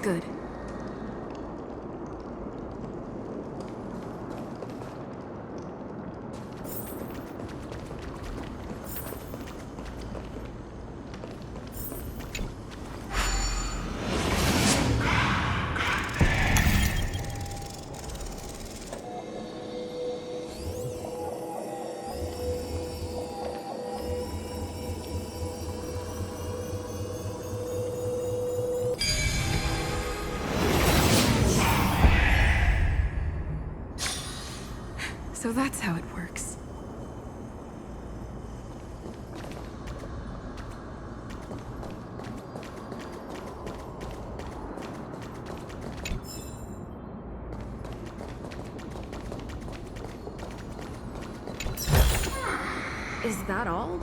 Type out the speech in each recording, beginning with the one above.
Good. So that's how it works. Is that all?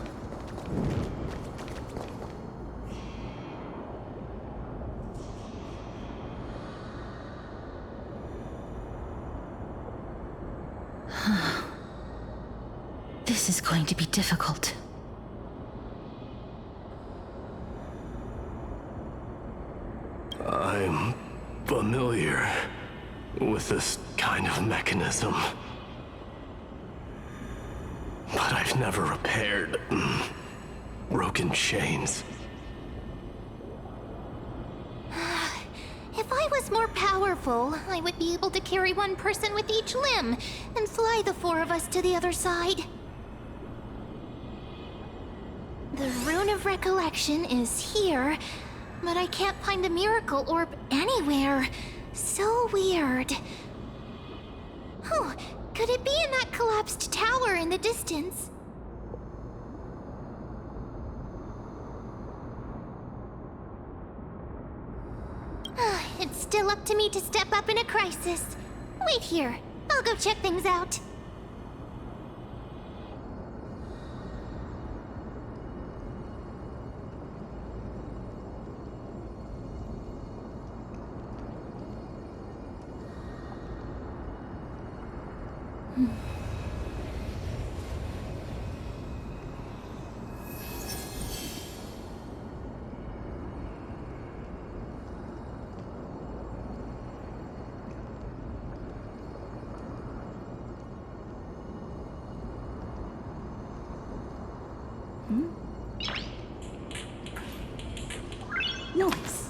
This is going to be difficult. I'm familiar with this kind of mechanism. But I've never repaired broken chains. If I was more powerful, I would be able to carry one person with each limb and fly the four of us to the other side. The Rune of Recollection is here, but I can't find the miracle orb anywhere. So weird. Oh, could it be in that collapsed tower in the distance? It's still up to me to step up in a crisis. Wait here. I'll go check things out. Noise.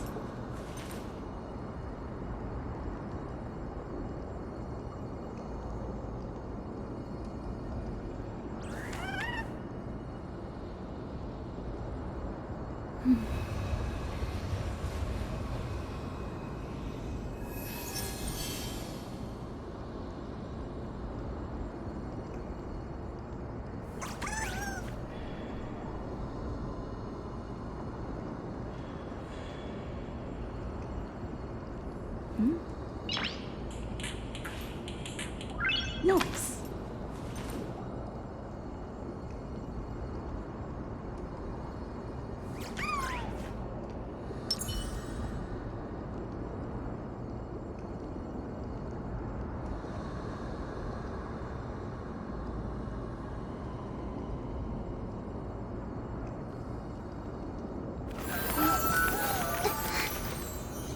Noise.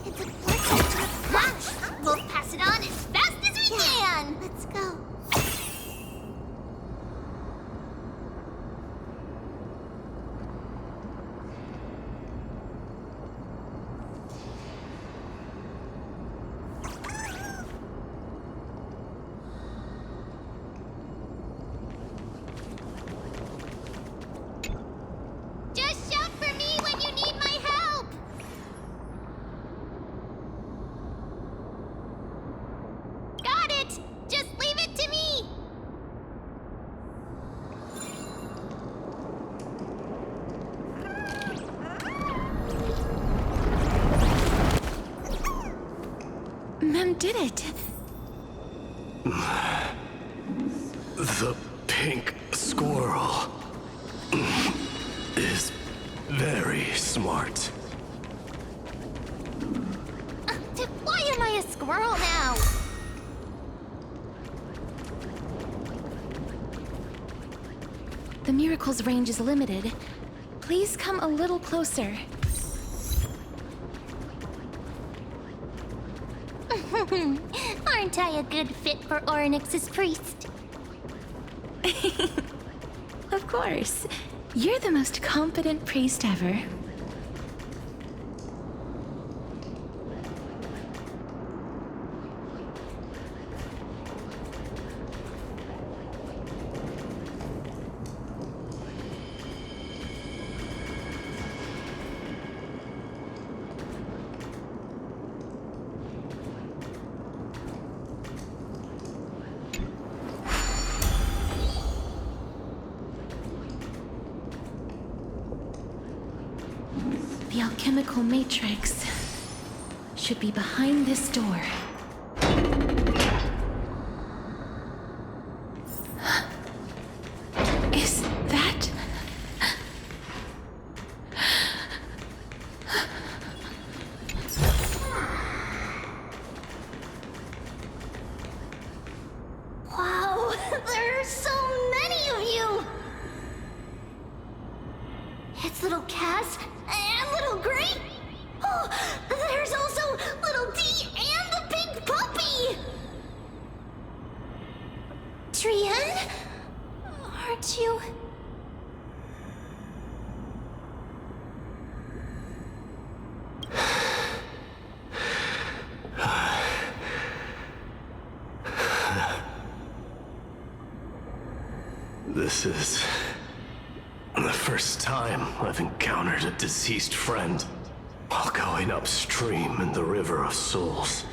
It's a portal. We'll pass it on as fast as we can. Let's go. Just shout for me when you need my help. Got it! Just leave it to me! Mem did it. The pink squirrel is very smart. Why am I a squirrel now? The miracle's range is limited. Please come a little closer. Aren't I a good fit for Orynyx's priest? Of course. You're the most competent priest ever. The alchemical matrix should be behind this door. Is that... Wow, there are so many of you! It's little Cass and little Gray. Oh, there's also little D and the big puppy! Trian? Aren't you... This is the first time I've encountered a deceased friend while going upstream in the River of Souls.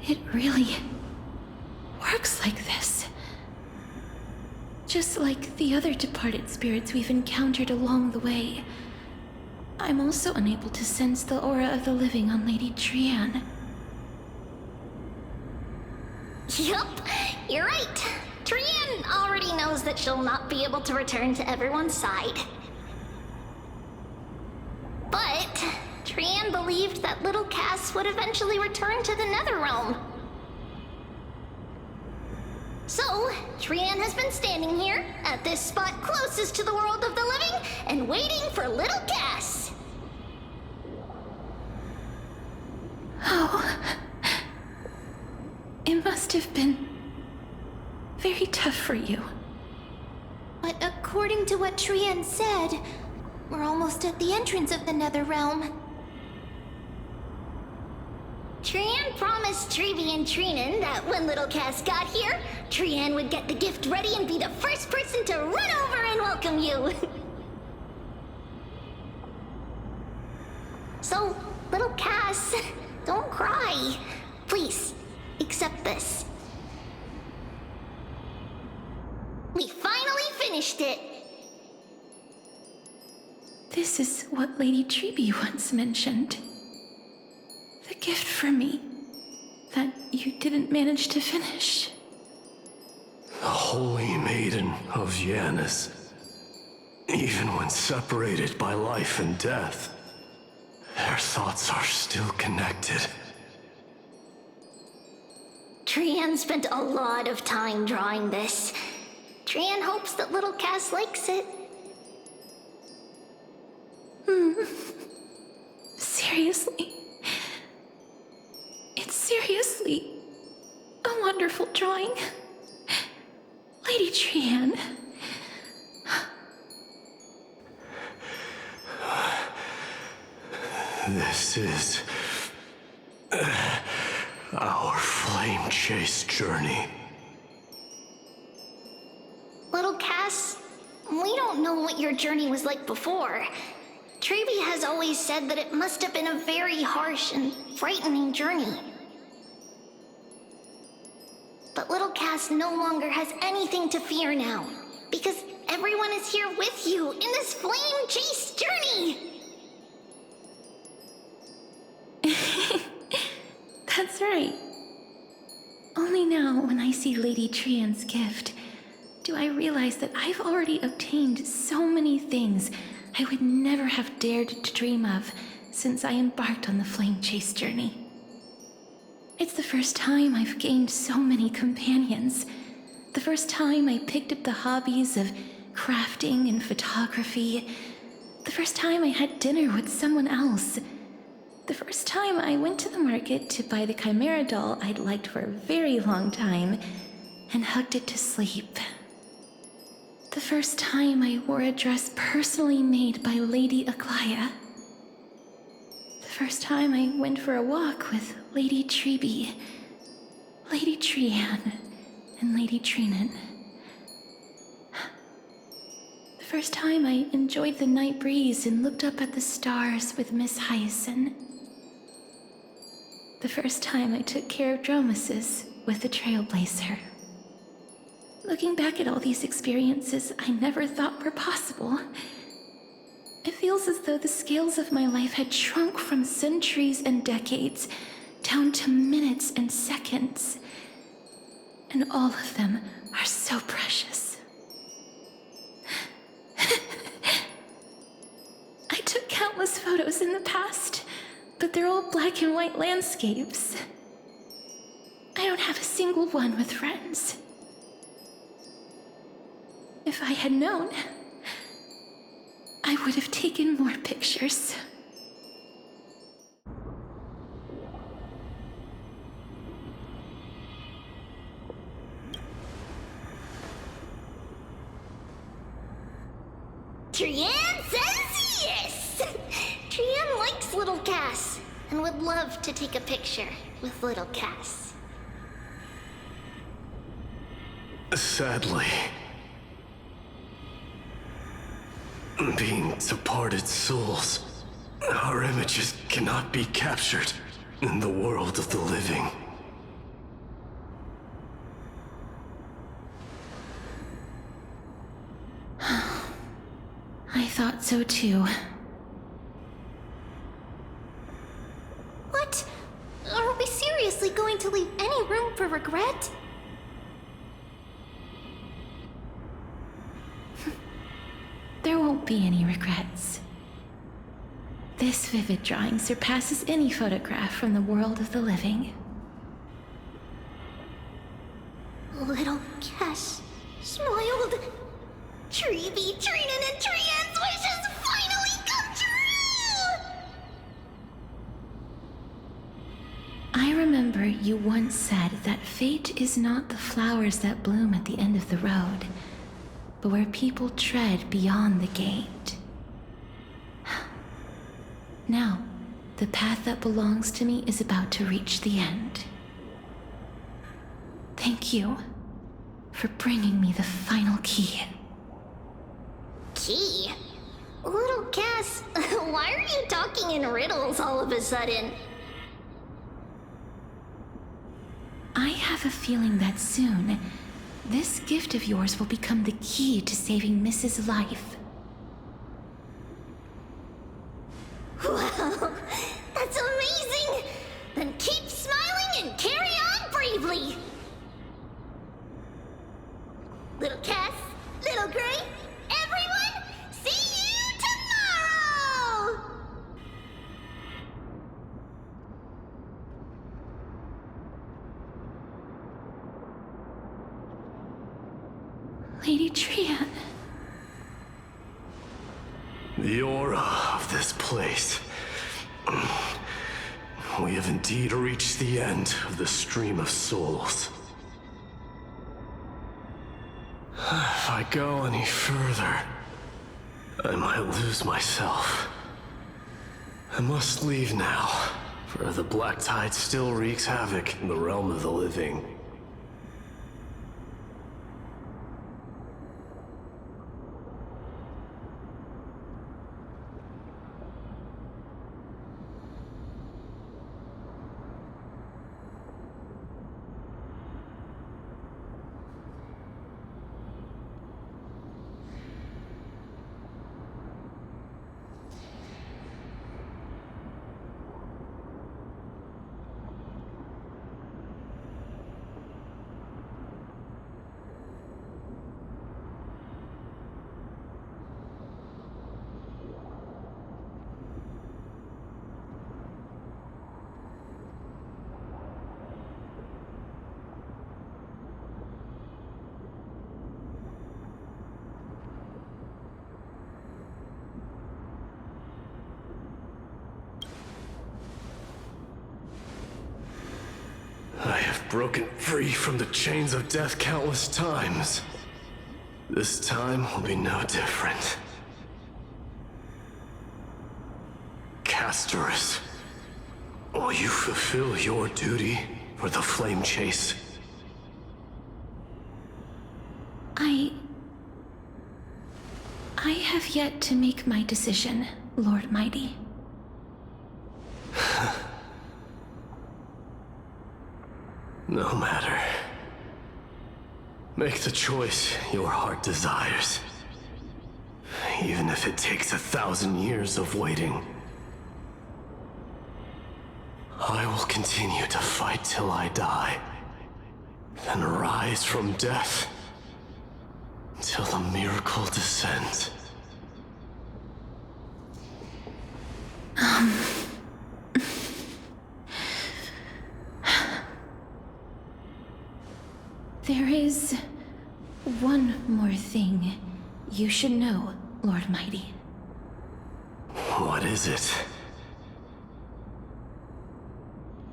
It really works like this. Just like the other departed spirits we've encountered along the way. I'm also unable to sense the aura of the living on Lady Trian. Yup, you're right. Trian already knows that she'll not be able to return to everyone's side. But Trian believed that little Cass would eventually return to the Netherrealm. So, Trian has been standing here, at this spot closest to the world of the living, and waiting for little Cass. Oh. It must have been very tough for you. But according to what Trian said, we're almost at the entrance of the Netherrealm. Trian promised Trevi and Trinan that when little Cass got here, Trian would get the gift ready and be the first person to run over and welcome you. So, little Cass, don't cry. Please, accept this. We finally finished it! This is what Lady Trevi once mentioned. The gift for me that you didn't manage to finish. The Holy Maiden of Janus. Even when separated by life and death, their thoughts are still connected. Trian spent a lot of time drawing this. Trian hopes that little Cass likes it. Seriously? It's seriously a wonderful drawing. Lady Trian. This is our flame chase journey. Little Cass, we don't know what your journey was like before. Trevi has always said that it must have been a very harsh and frightening journey. But little Cass no longer has anything to fear now, because everyone is here with you in this flame chase journey! That's right. Only now, when I see Lady Trian's gift, do I realize that I've already obtained so many things I would never have dared to dream of since I embarked on the flame chase journey. It's the first time I've gained so many companions. The first time I picked up the hobbies of crafting and photography. The first time I had dinner with someone else. The first time I went to the market to buy the Chimera doll I'd liked for a very long time and hugged it to sleep. The first time I wore a dress personally made by Lady Aglaya. The first time I went for a walk with Lady Treeby, Lady Trian, and Lady Trinan. The first time I enjoyed the night breeze and looked up at the stars with Miss Hyacinth. The first time I took care of Dromesis with the Trailblazer. Looking back at all these experiences I never thought were possible, it feels as though the scales of my life had shrunk from centuries and decades down to minutes and seconds. And all of them are so precious. I took countless photos in the past, but they're all black and white landscapes. I don't have a single one with friends. If I had known, I would have taken more pictures. Trian says yes! Trian likes little Cass and would love to take a picture with little Cass. Sadly, being departed souls, our images cannot be captured in the world of the living. I thought so too. What? Are we seriously going to leave any room for regret? There won't be any regrets. This vivid drawing surpasses any photograph from the world of the living. Little Cass smiled. Treeby, Trinan, and Trian's wishes finally come true! I remember you once said that fate is not the flowers that bloom at the end of the road, but where people tread beyond the gate. Now, the path that belongs to me is about to reach the end. Thank you for bringing me the final key. Key? Little Cass, why are you talking in riddles all of a sudden? I have a feeling that soon, this gift of yours will become the key to saving Mrs. Life. Wow, that's amazing! Then keep smiling and carry on bravely! Little Cass, Little Gray, everyone, see you tomorrow! Lady Trian. The aura of this place. We have indeed reached the end of the stream of souls. If I go any further, I might lose myself. I must leave now, for the black tide still wreaks havoc in the realm of the living. broken free from the chains of death countless times. This time will be no different. Castorus, will you fulfill your duty for the flame chase? I have yet to make my decision, Lord Mighty. No matter. Make the choice your heart desires. Even if it takes 1,000 years of waiting. I will continue to fight till I die. Then rise from death. Till the miracle descends. There is one more thing you should know, Lord Mighty. What is it?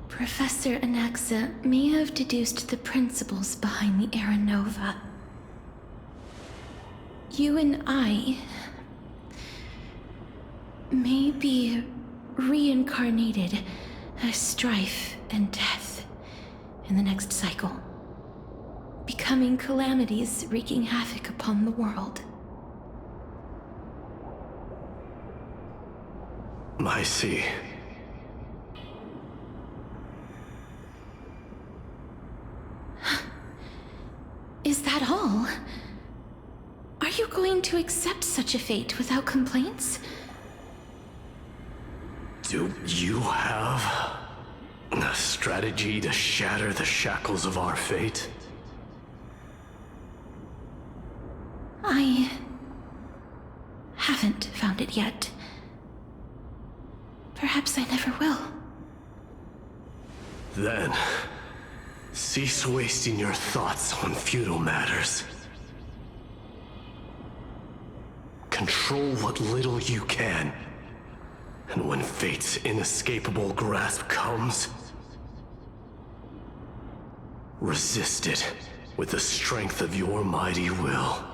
Professor Anaxa may have deduced the principles behind the Era Nova. You and I may be reincarnated as strife and death in the next cycle, becoming calamities wreaking havoc upon the world. I see. Is that all? Are you going to accept such a fate without complaints? Do you have a strategy to shatter the shackles of our fate? I haven't found it yet. Perhaps I never will. Then, cease wasting your thoughts on futile matters. Control what little you can. And when fate's inescapable grasp comes, resist it with the strength of your mighty will.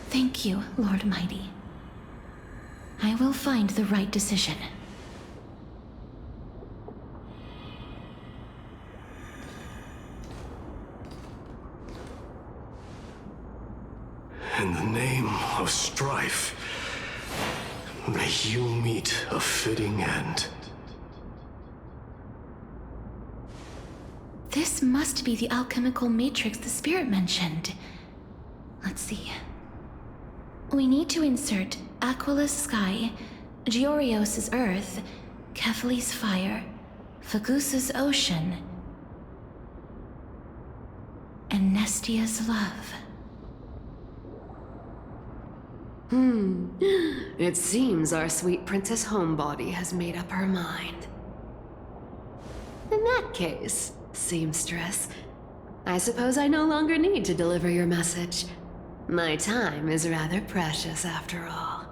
Thank you, Lord Mighty. I will find the right decision. In the name of strife, may you meet a fitting end. This must be the alchemical matrix the spirit mentioned. Let's see. We need to insert Aquila's sky, Giorios' earth, Kefali's fire, Fagusa's ocean, and Nestia's love. It seems our sweet Princess Homebody has made up her mind. In that case, seamstress, I suppose I no longer need to deliver your message. My time is rather precious after all.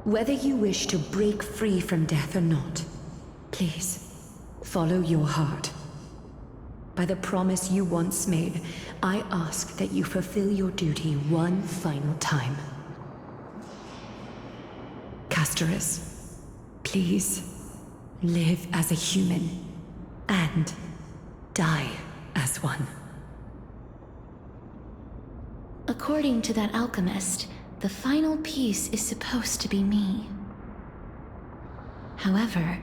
Whether you wish to break free from death or not, please, follow your heart. By the promise you once made, I ask that you fulfill your duty one final time. Castorus, please, live as a human, and die as one. According to that alchemist, the final piece is supposed to be me. However,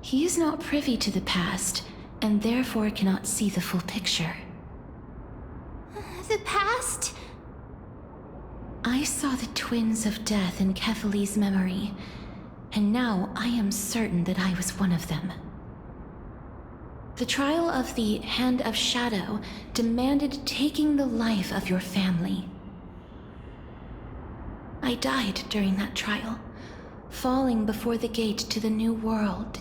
he is not privy to the past, and therefore cannot see the full picture. The past? I saw the twins of death in Kefali's memory, and now I am certain that I was one of them. The trial of the Hand of Shadow demanded taking the life of your family. I died during that trial, falling before the gate to the new world.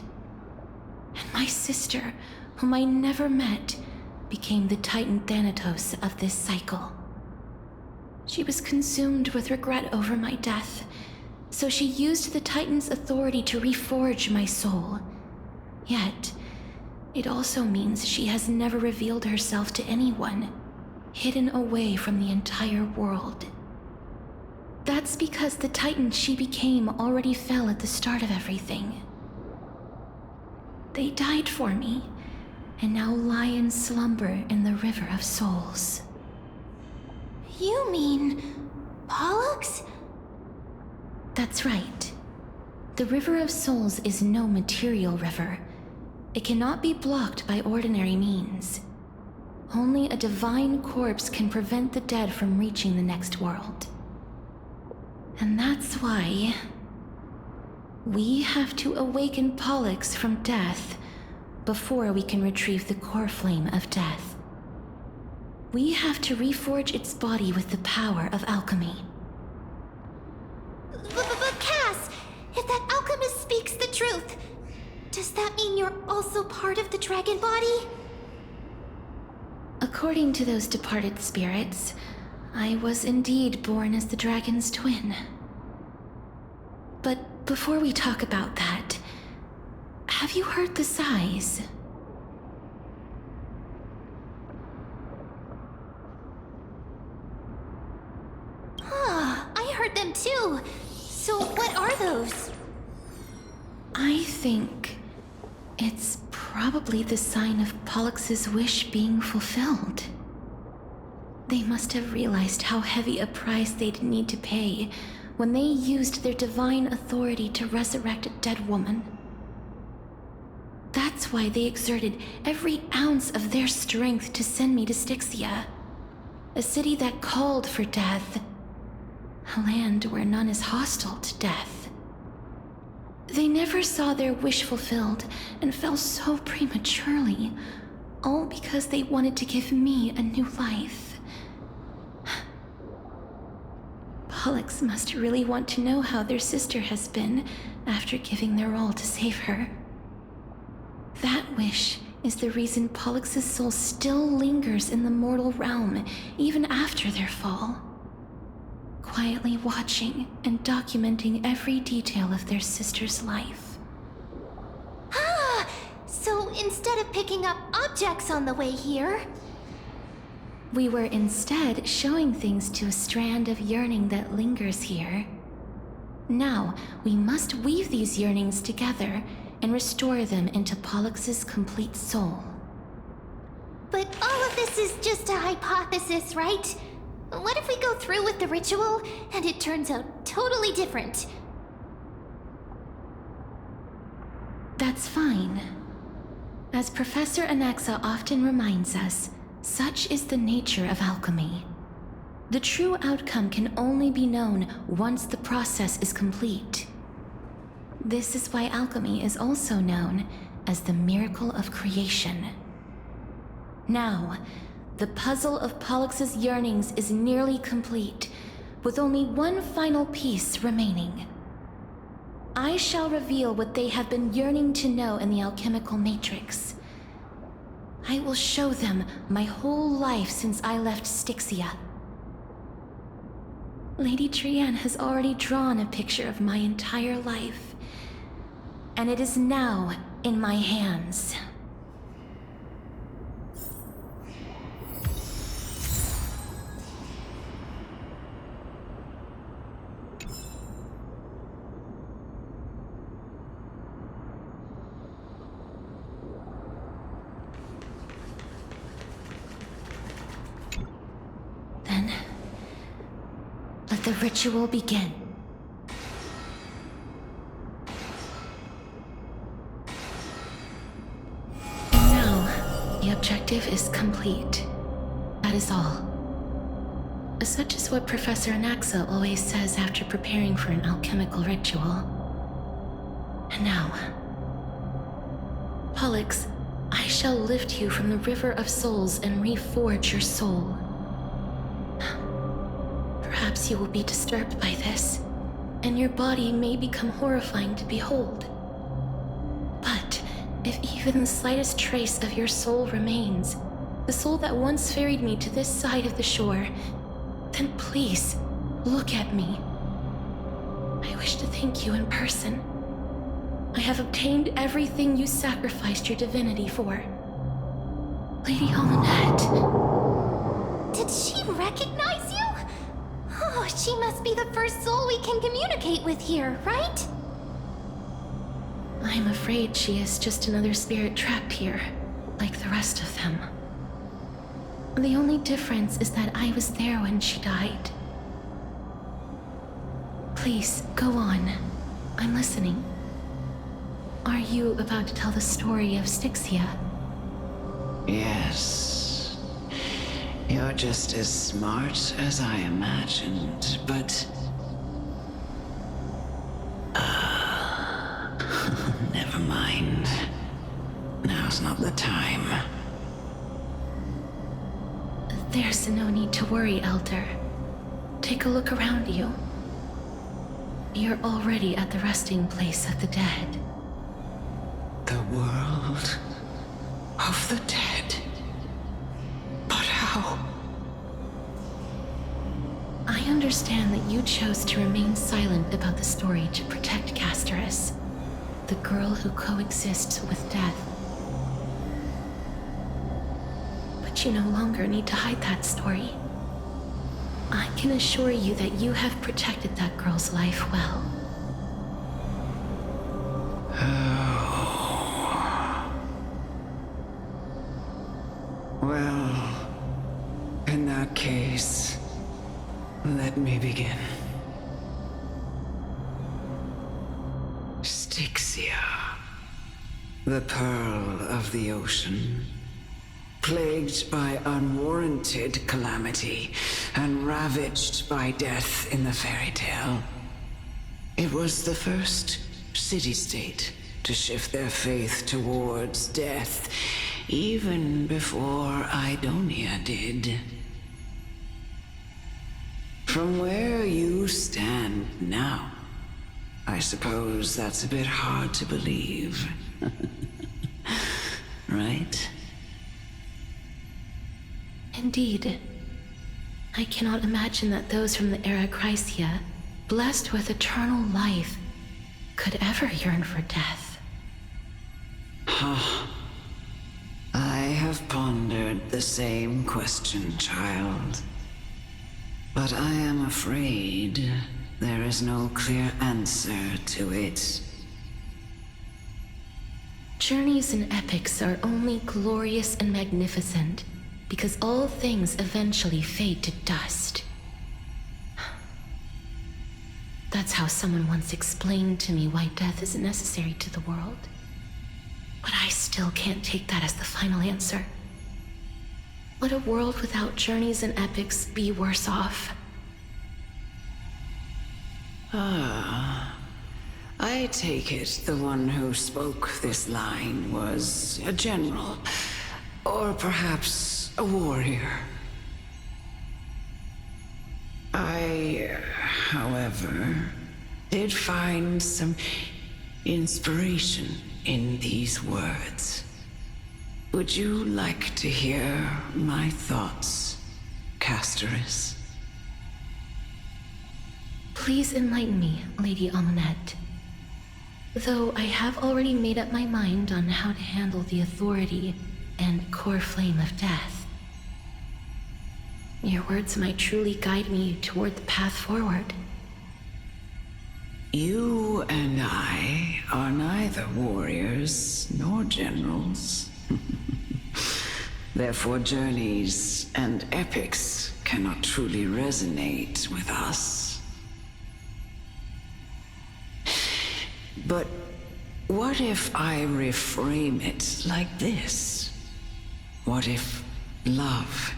And my sister, whom I never met, became the Titan Thanatos of this cycle. She was consumed with regret over my death, So she used the Titan's authority to reforge my soul. Yet, it also means she has never revealed herself to anyone, hidden away from the entire world. That's because the Titan she became already fell at the start of everything. They died for me, and now lie in slumber in the River of Souls. You mean Pollux? That's right. The River of Souls is no material river. It cannot be blocked by ordinary means. Only a divine corpse can prevent the dead from reaching the next world. And that's why we have to awaken Pollux from death before we can retrieve the core flame of death. We have to reforge its body with the power of alchemy. But Cass, if that alchemist speaks the truth, does that mean you're also part of the dragon body? According to those departed spirits, I was indeed born as the dragon's twin. But before we talk about that, have you heard the sighs? I heard them too. So what are those? I think it's probably the sign of Pollux's wish being fulfilled. They must have realized how heavy a price they'd need to pay when they used their divine authority to resurrect a dead woman. That's why they exerted every ounce of their strength to send me to Styxia, a city that called for death, a land where none is hostile to death. They never saw their wish fulfilled and fell so prematurely, all because they wanted to give me a new life. Pollux must really want to know how their sister has been after giving their all to save her. That wish is the reason Pollux's soul still lingers in the mortal realm even after their fall, quietly watching and documenting every detail of their sister's life. So instead of picking up objects on the way here, We were instead showing things to a strand of yearning that lingers here. Now, we must weave these yearnings together and restore them into Pollux's complete soul. but all of this is just a hypothesis, right? What if we go through with the ritual and it turns out totally different? That's fine. As Professor Anaxa often reminds us, such is the nature of alchemy. The true outcome can only be known once the process is complete. This is why alchemy is also known as the miracle of creation. Now, the puzzle of Pollux's yearnings is nearly complete, with only one final piece remaining. I shall reveal what they have been yearning to know in the alchemical matrix. I will show them my whole life since I left Styxia. Lady Trianne has already drawn a picture of my entire life, and it is now in my hands. Then, let the ritual begin. Now, the objective is complete. That is all. Such is what Professor Anaxa always says after preparing for an alchemical ritual. And now, Pollux, I shall lift you from the River of Souls and reforge your soul. Perhaps you will be disturbed by this, and your body may become horrifying to behold. But if even the slightest trace of your soul remains, the soul that once ferried me to this side of the shore, then please, look at me. I wish wish to thank you in person. I have obtained everything you sacrificed your divinity for. Lady Almanette. Did she recognize you? Oh, she must be the first soul we can communicate with here, right? I'm afraid she is just another spirit trapped here, like the rest of them. The only difference is that I was there when she died. Please, go on. I'm listening. Are you about to tell the story of Styxia? Yes. You're just as smart as I imagined, but... never mind. Now's not the time. There's no need to worry, Elder. Take a look around you. You're already at the resting place of the dead. The world of the dead. But how? I understand that you chose to remain silent about the story to protect Casterus, the girl who coexists with death. But you no longer need to hide that story. I can assure you that you have protected that girl's life well. Well, in that case, let me begin. Styxia, the pearl of the ocean, plagued by unwarranted calamity and ravaged by death in the fairy tale. It was the first city-state to shift their faith towards death, even before Idonia did. From where you stand now, I suppose that's a bit hard to believe. Right? Indeed. I cannot imagine that those from the Era Chrysia, blessed with eternal life, could ever yearn for death. I have pondered the same question, child. But I am afraid there is no clear answer to it. Journeys and epics are only glorious and magnificent because all things eventually fade to dust. That's how someone once explained to me why death isn't necessary to the world. But I still can't take that as the final answer. Would a world without journeys and epics be worse off? I take it the one who spoke this line was a general, or perhaps a warrior. I, however, did find some inspiration in these words. Would you like to hear my thoughts, Casterus? Please enlighten me, Lady Almanette. Though I have already made up my mind on how to handle the authority and core flame of death. Your words might truly guide me toward the path forward. You and I are neither warriors nor generals. Therefore, journeys and epics cannot truly resonate with us. But what if I reframe it like this? What if love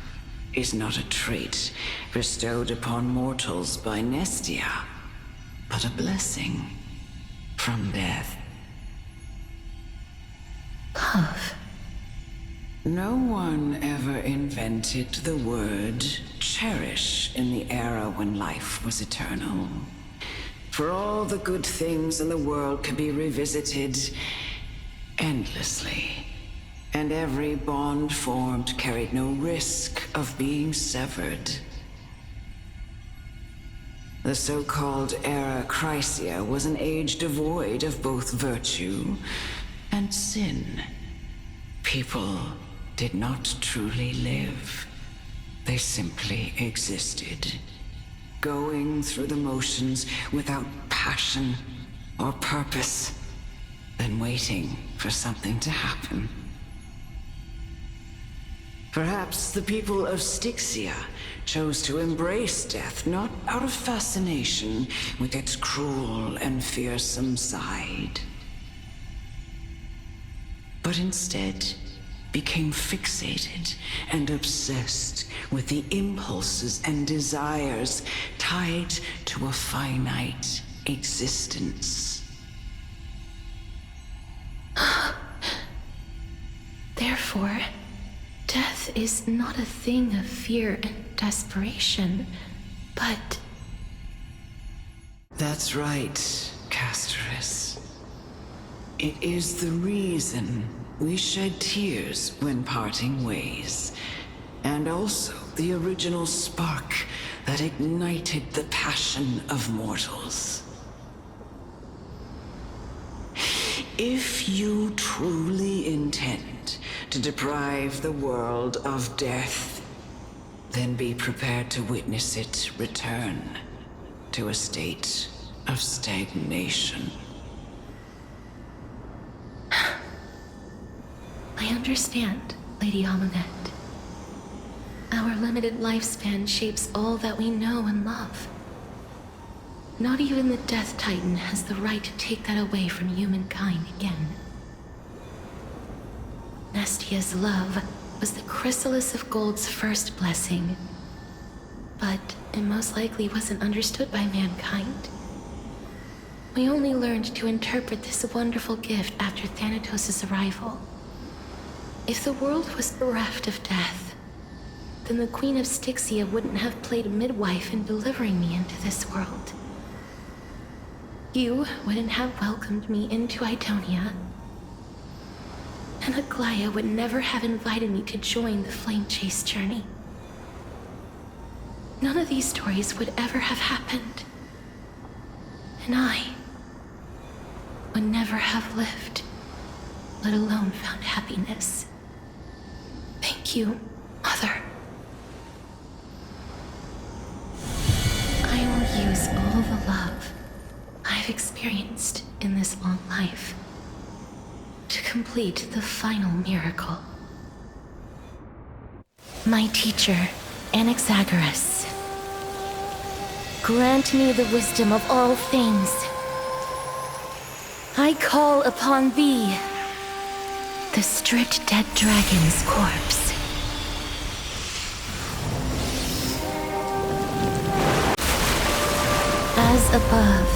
is not a trait bestowed upon mortals by Nestia, but a blessing from death? Love. No one ever invented the word cherish in the era when life was eternal. For all the good things in the world can be revisited endlessly, and every bond formed carried no risk of being severed. The so-called Era Chrysia was an age devoid of both virtue and sin. People did not truly live. They simply existed, going through the motions without passion or purpose, then waiting for something to happen. Perhaps the people of Styxia chose to embrace death not out of fascination with its cruel and fearsome side, but instead became fixated and obsessed with the impulses and desires tied to a finite existence. Therefore, death is not a thing of fear and desperation, but... That's right, Casterus. It is the reason we shed tears when parting ways, and also the original spark that ignited the passion of mortals. If you truly intend to deprive the world of death, then be prepared to witness it return to a state of stagnation. I understand, Lady Amunet. Our limited lifespan shapes all that we know and love. Not even the Death Titan has the right to take that away from humankind again. Nestia's love was the chrysalis of Gold's first blessing, but it most likely wasn't understood by mankind. We only learned to interpret this wonderful gift after Thanatos' arrival. If the world was bereft of death, then the Queen of Styxia wouldn't have played midwife in delivering me into this world. You wouldn't have welcomed me into Idonia, and Aglaia would never have invited me to join the Flame Chase journey. None of these stories would ever have happened, and I would never have lived, let alone found happiness. Thank you, Mother. I will use all the love I've experienced in this long life to complete the final miracle. My teacher, Anaxagoras, grant me the wisdom of all things. I call upon thee, the stripped dead dragon's corpse. As above,